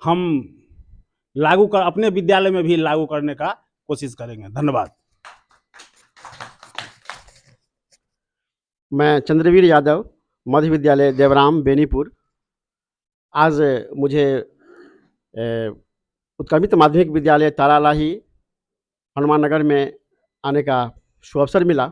हम लागू कर अपने विद्यालय में भी लागू करने का कोशिश करेंगे। धन्यवाद। मैं चंद्रवीर यादव, मध्य विद्यालय देवराम बेनीपुर। आज मुझे उत्क्रमित माध्यमिक विद्यालय तारालाही हनुमान नगर में आने का सुअवसर मिला।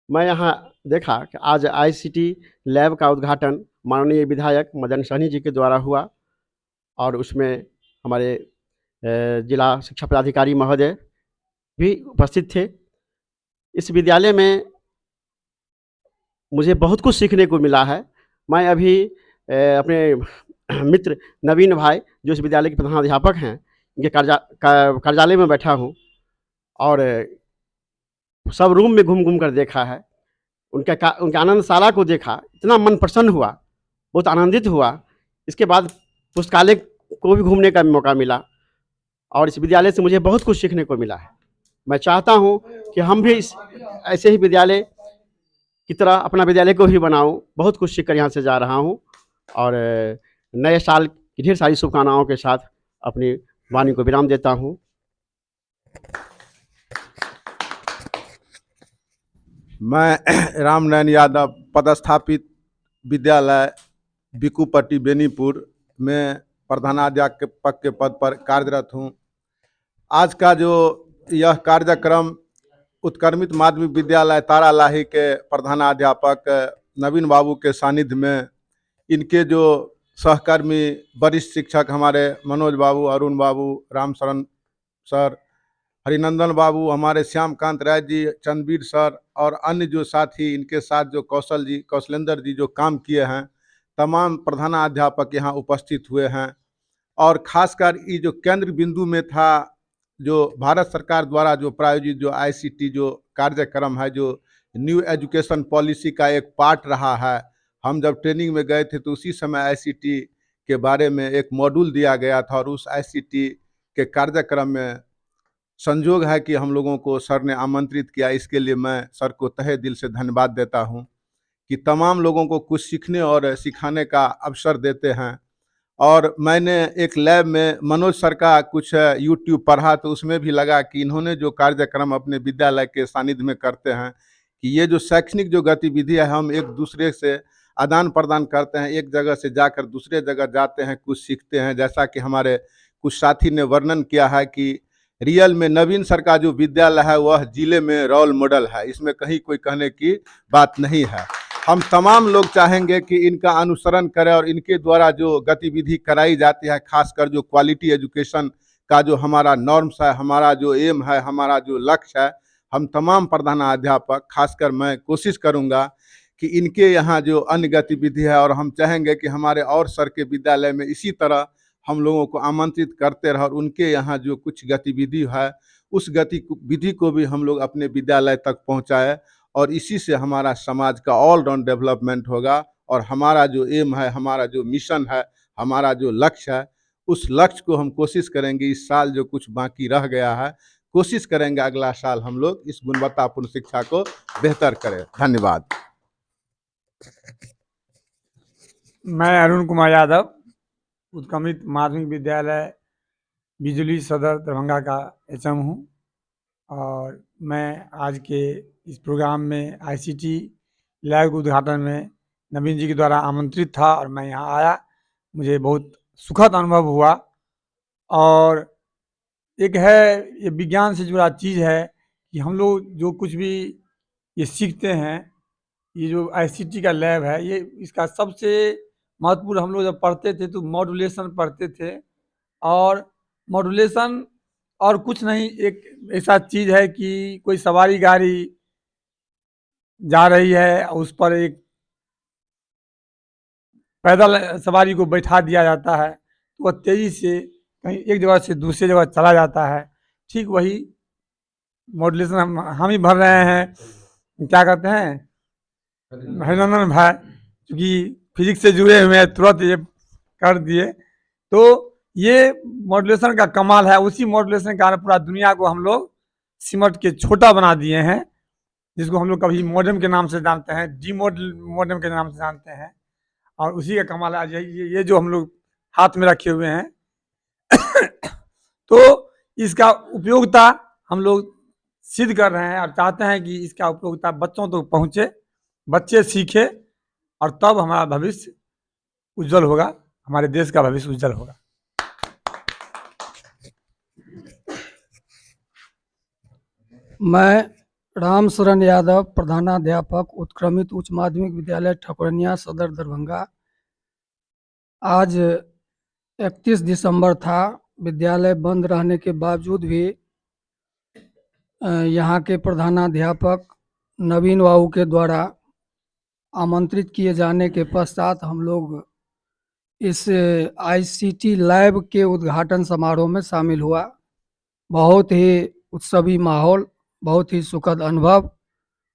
मैं यहाँ देखा कि आज आईसीटी लैब का उद्घाटन माननीय विधायक मदन सहनी जी के द्वारा हुआ और उसमें हमारे जिला शिक्षा पदाधिकारी महोदय भी उपस्थित थे। इस विद्यालय में मुझे बहुत कुछ सीखने को मिला है। मैं अभी अपने मित्र नवीन भाई जो इस विद्यालय के प्रधानाध्यापक हैं, इनके कार्यालय में बैठा हूँ और सब रूम में घूम कर देखा है। उनके आनंदशाला को देखा, इतना मन प्रसन्न हुआ, बहुत आनंदित हुआ। इसके बाद पुस्तकालय को भी घूमने का मौका मिला और इस विद्यालय से मुझे बहुत कुछ सीखने को मिला है। मैं चाहता हूँ कि हम भी ऐसे ही विद्यालय की तरह अपना विद्यालय को भी बनाऊँ। बहुत कुछ सीख कर यहाँ से जा रहा हूँ और नए साल की ढेर सारी शुभकामनाओं के साथ अपनी वाणी को विराम देता हूँ। मैं रामनारायण यादव, पदस्थापित विद्यालय बिकुपट्टी बेनीपुर में प्रधानाध्यापक के पद पर कार्यरत हूँ। आज का जो यह कार्यक्रम उत्क्रमित माध्यमिक विद्यालय तारालाही के प्रधानाध्यापक नवीन बाबू के सानिध्य में इनके जो सहकर्मी वरिष्ठ शिक्षक हमारे मनोज बाबू, अरुण बाबू, रामशरण सर, हरिनंदन बाबू, हमारे श्यामकांत राय जी, चंद्रवीर सर और अन्य जो साथी इनके साथ जो कौशलेंद्र जी जो काम किए हैं, तमाम प्रधानाध्यापक यहाँ उपस्थित हुए हैं। और खासकर ये जो केंद्र बिंदु में था, जो भारत सरकार द्वारा जो प्रायोजित जो आईसीटी जो कार्यक्रम है, जो न्यू एजुकेशन पॉलिसी का एक पार्ट रहा है। हम जब ट्रेनिंग में गए थे तो उसी समय आईसीटी के बारे में एक मॉड्यूल दिया गया था और उस आईसीटी के कार्यक्रम में संजोग है कि हम लोगों को सर ने आमंत्रित किया। इसके लिए मैं सर को तहे दिल से धन्यवाद देता हूं कि तमाम लोगों को कुछ सीखने और सिखाने का अवसर देते हैं। और मैंने एक लैब में मनोज सर का कुछ यूट्यूब पढ़ा तो उसमें भी लगा कि इन्होंने जो कार्यक्रम अपने विद्यालय के सानिध्य में करते हैं कि ये जो शैक्षणिक जो गतिविधि है, हम एक दूसरे से आदान प्रदान करते हैं, एक जगह से जाकर दूसरे जगह जाते हैं, कुछ सीखते हैं। जैसा कि हमारे कुछ साथी ने वर्णन किया है कि रियल में नवीन सर का जो विद्यालय है वह जिले में रोल मॉडल है, इसमें कहीं कोई कहने की बात नहीं है। हम तमाम लोग चाहेंगे कि इनका अनुसरण करें और इनके द्वारा जो गतिविधि कराई जाती है, खासकर जो क्वालिटी एजुकेशन का जो हमारा नॉर्म्स है, हमारा जो एम है, हमारा जो लक्ष्य है, हम तमाम प्रधानाध्यापक खासकर मैं कोशिश करूंगा कि इनके यहाँ जो अन्य गतिविधि है, और हम चाहेंगे कि हमारे और सर के विद्यालय में इसी तरह हम लोगों को आमंत्रित करते रहे और उनके यहाँ जो कुछ गतिविधि है उस गतिविधि को भी हम लोग अपने विद्यालय तक पहुँचाए और इसी से हमारा समाज का ऑलराउंड डेवलपमेंट होगा। और हमारा जो एम है, हमारा जो मिशन है, हमारा जो लक्ष्य है, उस लक्ष्य को हम कोशिश करेंगे इस साल जो कुछ बाकी रह गया है, कोशिश करेंगे अगला साल हम लोग इस गुणवत्तापूर्ण शिक्षा को बेहतर करें। धन्यवाद। मैं अरुण कुमार यादव, उत्क्रमित माध्यमिक विद्यालय बिजली सदर दरभंगा का एचएम हूँ और मैं आज के इस प्रोग्राम में आईसीटी लैब के उद्घाटन में नवीन जी के द्वारा आमंत्रित था और मैं यहाँ आया। मुझे बहुत सुखद अनुभव हुआ और एक है ये विज्ञान से जुड़ा चीज़ है कि हम लोग जो कुछ भी ये सीखते हैं, ये जो आईसीटी का लैब है, ये इसका सबसे महत्वपूर्ण, हम लोग जब पढ़ते थे तो मॉड्यूलेशन पढ़ते थे और मॉड्यूलेशन और कुछ नहीं, एक ऐसा चीज़ है कि कोई सवारी गाड़ी जा रही है, उस पर एक पैदल सवारी को बैठा दिया जाता है तो वह तेज़ी से कहीं एक जगह से दूसरी जगह चला जाता है। ठीक वही मॉड्यूलेशन हम ही भर रहे हैं, क्या कहते हैं, हरिनंदन भाई, क्योंकि फिजिक्स से जुड़े हुए हैं, तुरंत ये कर दिए। तो ये मॉड्यूलेशन का कमाल है। उसी मॉड्यूलेशन के कारण पूरा दुनिया को हम लोग सिमट के छोटा बना दिए हैं, जिसको हम लोग कभी मॉडेम के नाम से जानते हैं, मॉडेम के नाम से जानते हैं। और उसी का कमाल है ये जो हम लोग हाथ में रखे हुए हैं। तो इसका उपयोगिता हम लोग सिद्ध कर रहे हैं और चाहते हैं कि इसका उपयोगिता बच्चों तक पहुंचे, बच्चे सीखे और तब हमारा भविष्य उज्जवल होगा, हमारे देश का भविष्य उज्जवल होगा। मैं राम शरण यादव, प्रधानाध्यापक, उत्क्रमित उच्च माध्यमिक विद्यालय ठकुरनिया सदर दरभंगा। आज 31 दिसंबर था। विद्यालय बंद रहने के बावजूद भी यहाँ के प्रधानाध्यापक नवीन बाबू के द्वारा आमंत्रित किए जाने के पश्चात हम लोग इस ICT लैब के उद्घाटन समारोह में शामिल हुआ। बहुत ही उत्सवी माहौल, बहुत ही सुखद अनुभव,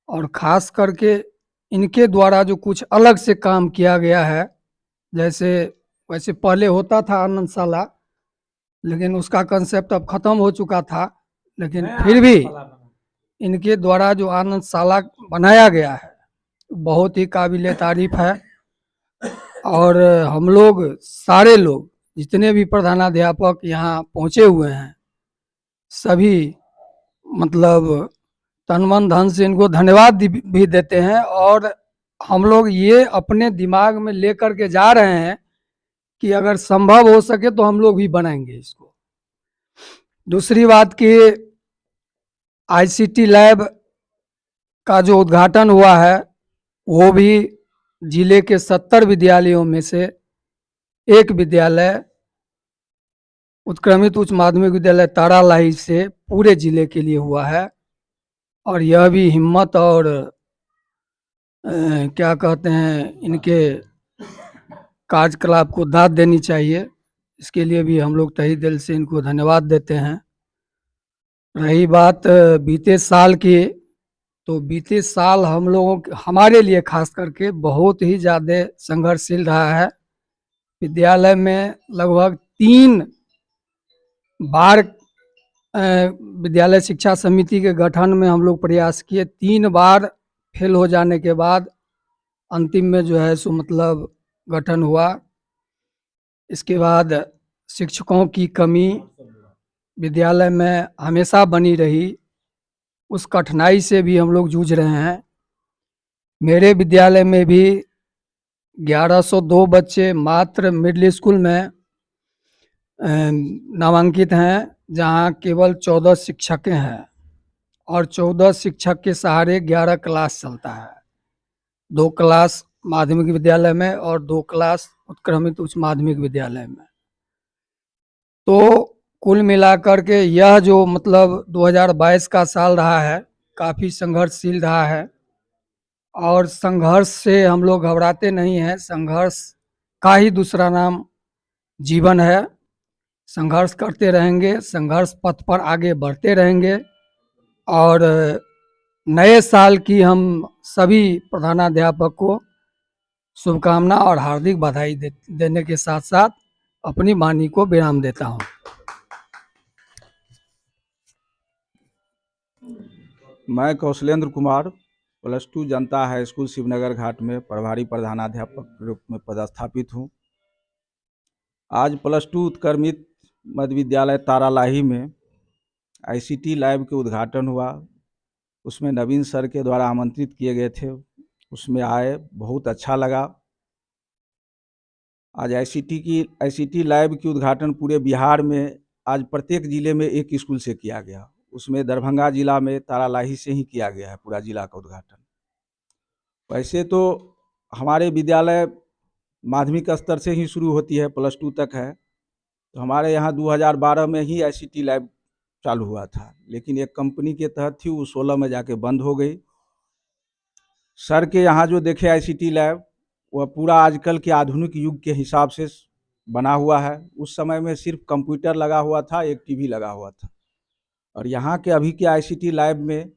और ख़ास करके इनके द्वारा जो कुछ अलग से काम किया गया है, जैसे वैसे पहले होता था आनंदशाला, लेकिन उसका कंसेप्ट अब ख़त्म हो चुका था, लेकिन फिर भी इनके द्वारा जो आनंदशाला बनाया गया है बहुत ही काबिले तारीफ है। और हम लोग सारे लोग जितने भी प्रधानाध्यापक यहाँ पहुँचे हुए हैं, सभी मतलब तन मन धन से इनको धन्यवाद भी देते हैं। और हम लोग ये अपने दिमाग में लेकर के जा रहे हैं कि अगर संभव हो सके तो हम लोग भी बनाएंगे इसको। दूसरी बात कि ICT लैब का जो उद्घाटन हुआ है वो भी जिले के 70 विद्यालयों में से एक विद्यालय उत्क्रमित उच्च माध्यमिक विद्यालय तारालाही से पूरे जिले के लिए हुआ है। और यह भी हिम्मत और क्या कहते हैं, इनके कार्यकलाप को दाद देनी चाहिए। इसके लिए भी हम लोग तहे दिल से इनको धन्यवाद देते हैं। रही बात बीते साल की, तो बीते साल हम लोगों हमारे लिए खास करके बहुत ही ज़्यादा संघर्षशील रहा है। विद्यालय में लगभग 3 बार विद्यालय शिक्षा समिति के गठन में हम लोग प्रयास किए। 3 बार फेल हो जाने के बाद अंतिम में जो है सो मतलब गठन हुआ। इसके बाद शिक्षकों की कमी विद्यालय में हमेशा बनी रही, उस कठिनाई से भी हम लोग जूझ रहे हैं। मेरे विद्यालय में भी 1102 बच्चे मात्र मिडिल स्कूल में नामांकित हैं, जहां केवल 14 शिक्षक हैं और 14 शिक्षक के सहारे 11 क्लास चलता है। 2 क्लास माध्यमिक विद्यालय में और 2 क्लास उत्क्रमित उच्च माध्यमिक विद्यालय में। तो कुल मिलाकर के यह जो मतलब 2022 का साल रहा है, काफ़ी संघर्षशील रहा है। और संघर्ष से हम लोग घबराते नहीं हैं। संघर्ष का ही दूसरा नाम जीवन है। संघर्ष करते रहेंगे, संघर्ष पथ पर आगे बढ़ते रहेंगे। और नए साल की हम सभी प्रधानाध्यापक को शुभकामना और हार्दिक बधाई देने के साथ साथ अपनी वाणी को विराम देता हूँ। मैं कौशलेंद्र कुमार +2 जनता हाई स्कूल शिवनगर घाट में प्रभारी प्रधानाध्यापक के रूप में पदस्थापित हूँ। आज +2 उत्क्रमित मध्य विद्यालय तारालाही में ICT लैब के उद्घाटन हुआ। उसमें नवीन सर के द्वारा आमंत्रित किए गए थे, उसमें आए, बहुत अच्छा लगा। आज ICT लैब की उद्घाटन पूरे बिहार में आज प्रत्येक ज़िले में एक स्कूल से किया गया। उसमें दरभंगा जिला में तारालाही से ही किया गया है पूरा जिला का उद्घाटन। वैसे तो हमारे विद्यालय माध्यमिक स्तर से ही शुरू होती है, +2 तक है। तो हमारे यहाँ 2012 में ही ICT लैब चालू हुआ था, लेकिन एक कंपनी के तहत थी, वो 16 में जाके बंद हो गई। सर के यहाँ जो देखे ICT लैब, वह पूरा आजकल के आधुनिक युग के हिसाब से बना हुआ है। उस समय में सिर्फ कंप्यूटर लगा हुआ था, एक टीवी लगा हुआ था। और यहाँ के अभी के ICT लैब में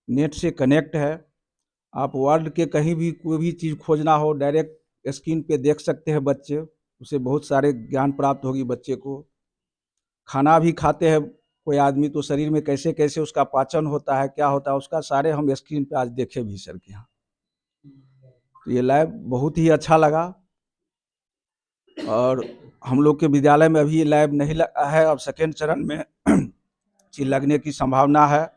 नेट से कनेक्ट है। आप वर्ल्ड के कहीं भी कोई भी चीज़ खोजना हो, डायरेक्ट स्क्रीन पे देख सकते हैं बच्चे, उसे बहुत सारे ज्ञान प्राप्त होगी बच्चे को। खाना भी खाते हैं कोई आदमी तो शरीर में कैसे कैसे उसका पाचन होता है, क्या होता है, उसका सारे हम स्क्रीन पे आज देखे भी सर के यहाँ। तो ये लैब बहुत ही अच्छा लगा। और हम लोग के विद्यालय में अभी ये लैब नहीं लगा है, अब सेकेंड चरण में चीज लगने की संभावना है।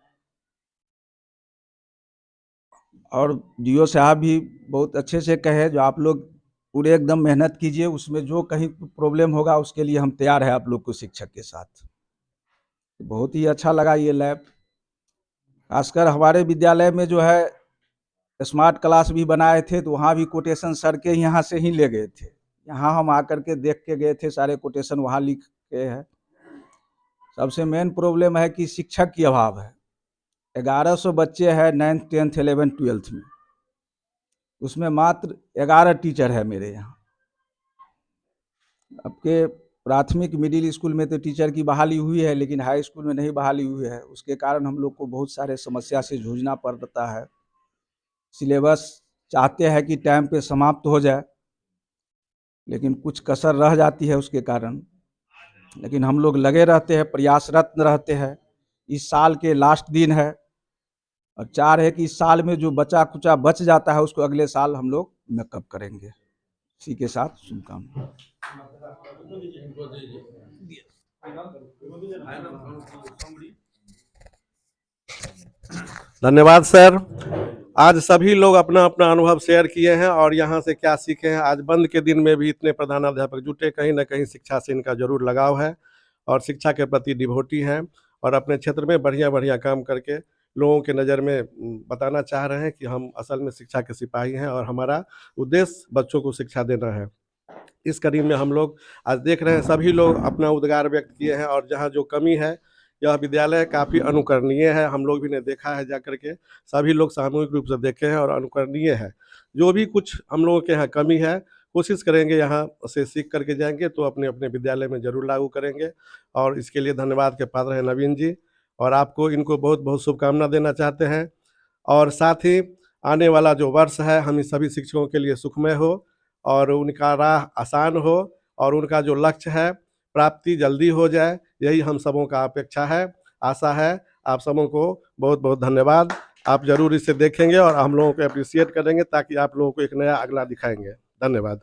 और डीओ साहब भी बहुत अच्छे से कहे, जो आप लोग पूरे एकदम मेहनत कीजिए, उसमें जो कहीं प्रॉब्लम होगा उसके लिए हम तैयार है आप लोग को शिक्षक के साथ। बहुत ही अच्छा लगा ये लैब। खासकर हमारे विद्यालय में जो है स्मार्ट क्लास भी बनाए थे, तो वहाँ भी कोटेशन सर के यहाँ से ही ले गए थे। यहाँ हम आकर के देख के गए थे, सारे कोटेशन वहाँ लिख के है। सबसे मेन प्रॉब्लम है कि शिक्षक की अभाव है। 1100 बच्चे हैं 9th 10th 11th 12th में, उसमें मात्र 11 टीचर है मेरे यहाँ। आपके प्राथमिक मिडिल स्कूल में तो टीचर की बहाली हुई है, लेकिन हाई स्कूल में नहीं बहाली हुई है। उसके कारण हम लोग को बहुत सारे समस्या से जूझना पड़ता है। सिलेबस चाहते हैं कि टाइम पे समाप्त हो जाए, लेकिन कुछ कसर रह जाती है उसके कारण। लेकिन हम लोग लगे रहते हैं, प्रयासरत रहते हैं। इस साल के लास्ट दिन है और चाह रहे कि इस साल में जो बचा कुचा बच जाता है उसको अगले साल हम लोग मेकअप करेंगे। इसी के साथ शुभकामनाएं। धन्यवाद सर। आज सभी लोग अपना अपना अनुभव शेयर किए हैं और यहाँ से क्या सीखे हैं। आज बंद के दिन में भी इतने प्रधानाध्यापक जुटे, कहीं ना कहीं शिक्षा से इनका जरूर लगाव है और शिक्षा के प्रति डिवोटी हैं और अपने क्षेत्र में बढ़िया बढ़िया काम करके लोगों के नज़र में बताना चाह रहे हैं कि हम असल में शिक्षा के सिपाही हैं और हमारा उद्देश्य बच्चों को शिक्षा देना है। इस कड़ी में हम लोग आज देख रहे हैं सभी लोग अपना उद्गार व्यक्त किए हैं और जहाँ जो कमी है, यह विद्यालय काफ़ी अनुकरणीय है। हम लोग भी ने देखा है जा करके, सभी लोग सामूहिक रूप से देखे हैं और अनुकरणीय है। जो भी कुछ हम लोगों के यहाँ कमी है, कोशिश करेंगे यहाँ से सीख करके जाएंगे तो अपने अपने विद्यालय में जरूर लागू करेंगे। और इसके लिए धन्यवाद के पात्र हैं नवीन जी, और आपको इनको बहुत बहुत शुभकामना देना चाहते हैं। और साथ ही आने वाला जो वर्ष है हम सभी शिक्षकों के लिए सुखमय हो और उनका राह आसान हो और उनका जो लक्ष्य है प्राप्ति जल्दी हो जाए, यही हम सबों का अपेक्षा है, आशा है। आप सबों को बहुत बहुत धन्यवाद। आप जरूर इसे देखेंगे और हम लोगों को अप्रिशिएट करेंगे ताकि आप लोगों को एक नया अगला दिखाएंगे। धन्यवाद।